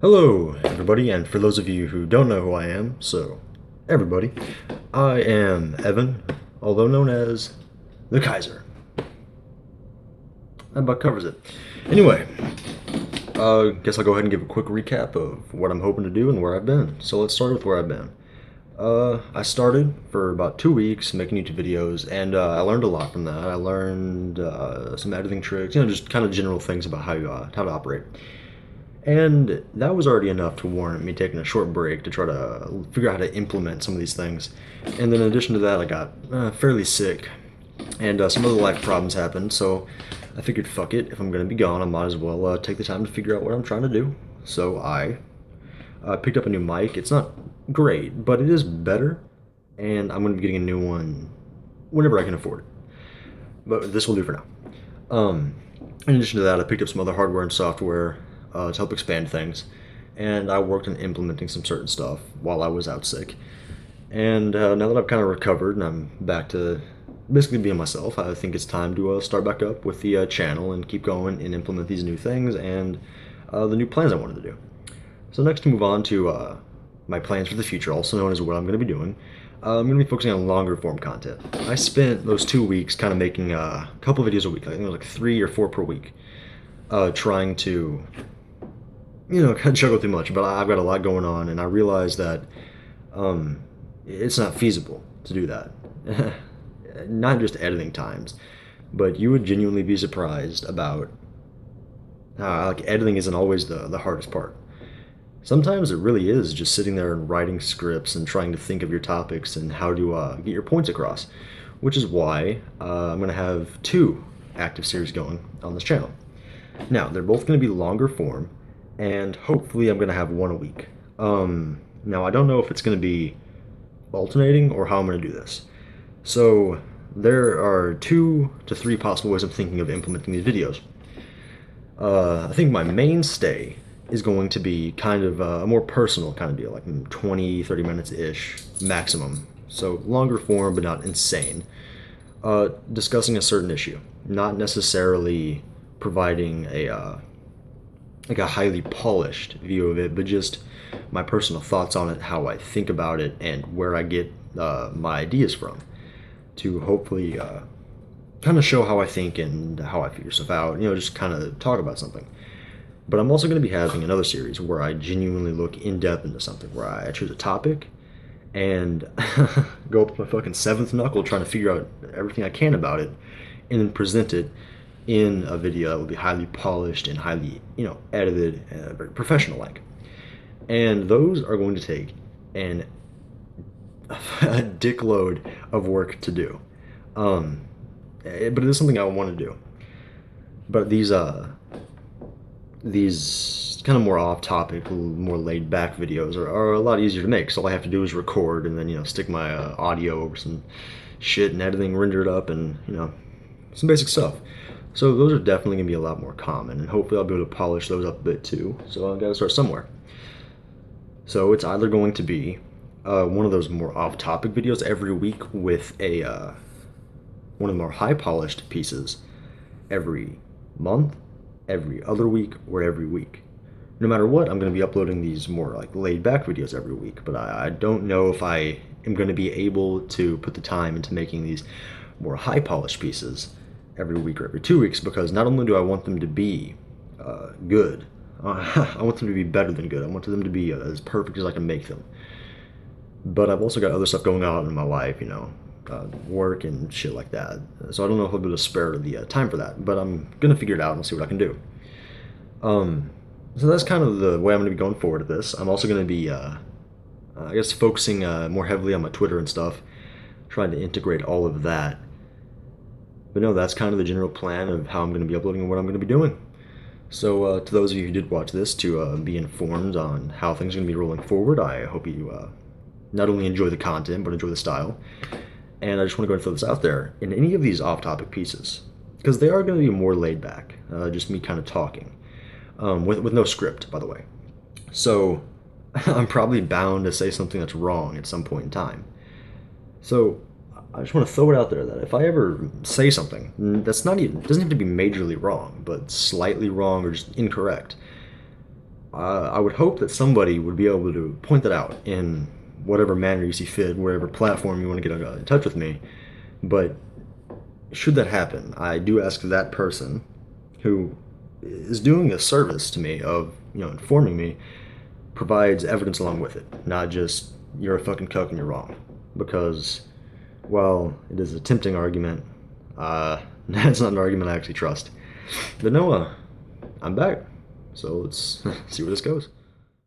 Hello, everybody, and for those of you who don't know who I am, so everybody, I am Evan, although known as the Kaiser. That about covers it. Anyway, guess I'll go ahead and give a quick recap of what I'm hoping to do and where I've been. So let's start with where I've been. I started for about 2 weeks making YouTube videos, and I learned a lot from that. I learned some editing tricks, just kind of general things about how to operate. And that was already enough to warrant me taking a short break to try to figure out how to implement some of these things. And then in addition to that, I got fairly sick, and some other life problems happened. So I figured, fuck it, if I'm going to be gone, I might as well take the time to figure out what I'm trying to do. So I picked up a new mic. It's not great, but it is better, and I'm going to be getting a new one whenever I can afford it. But this will do for now. In addition to that, I picked up some other hardware and software to help expand things, and I worked on implementing some certain stuff while I was out sick. And now that I've kind of recovered and I'm back to basically being myself, I think it's time to start back up with the channel and keep going and implement these new things and the new plans I wanted to do. So next, to move on to my plans for the future, also known as what I'm going to be doing. I'm going to be focusing on longer form content. I spent those 2 weeks kind of making a couple videos a week. I think it was like 3 or 4 per week, trying to kind of juggle too much, but I've got a lot going on, and I realized that it's not feasible to do that. Not just editing times, but you would genuinely be surprised about how like editing isn't always the hardest part. Sometimes it really is just sitting there and writing scripts and trying to think of your topics and how to get your points across, which is why I'm going to have 2 active series going on this channel. Now, they're both going to be longer form, and hopefully I'm going to have one a week. Now, I don't know if it's going to be alternating or how I'm going to do this. So there are 2 to 3 possible ways I'm thinking of implementing these videos. I think my mainstay is going to be kind of a more personal kind of deal, like 20, 30 minutes-ish maximum. So longer form, but not insane. Discussing a certain issue, not necessarily providing a like a highly polished view of it, but just my personal thoughts on it, how I think about it, and where I get my ideas from, to hopefully kind of show how I think and how I figure stuff out, just kind of talk about something. But I'm also going to be having another series where I genuinely look in depth into something, where I choose a topic and go up to my fucking 7th knuckle trying to figure out everything I can about it, and then present it in a video that will be highly polished and highly, edited, very professional-like. And those are going to take a dickload of work to do. But it is something I want to do. But these kind of more off-topic, more laid-back videos are a lot easier to make. So all I have to do is record and then stick my audio over some shit and editing, render it up, and some basic stuff. So those are definitely going to be a lot more common, and hopefully I'll be able to polish those up a bit too. So I've got to start somewhere. So it's either going to be one of those more off-topic videos every week with one of the more high-polished pieces every month, every other week, or every week. No matter what, I'm going to be uploading these more like laid-back videos every week, but I don't know if I am going to be able to put the time into making these more high-polished pieces every week or every 2 weeks, because not only do I want them to be good, I want them to be better than good. I want them to be as perfect as I can make them. But I've also got other stuff going on in my life, work and shit like that. So I don't know if I'll be able to spare the time for that, but I'm going to figure it out and see what I can do. So that's kind of the way I'm going to be going forward with this. I'm also going to be, I guess, focusing more heavily on my Twitter and stuff, trying to integrate all of that. But no, that's kind of the general plan of how I'm going to be uploading and what I'm going to be doing. So to those of you who did watch this, to be informed on how things are going to be rolling forward, I hope you not only enjoy the content, but enjoy the style. And I just want to go ahead and throw this out there. In any of these off-topic pieces, because they are going to be more laid back, just me kind of talking, with no script, by the way. So I'm probably bound to say something that's wrong at some point in time. So I just want to throw it out there that if I ever say something that's not even, doesn't have to be majorly wrong, but slightly wrong or just incorrect, I would hope that somebody would be able to point that out in whatever manner you see fit, wherever platform you want to get in touch with me. But should that happen, I do ask that person who is doing a service to me of, informing me, provides evidence along with it, not just you're a fucking cuck and you're wrong. Because while it is a tempting argument, that's not an argument I actually trust. But no, I'm back. So let's see where this goes.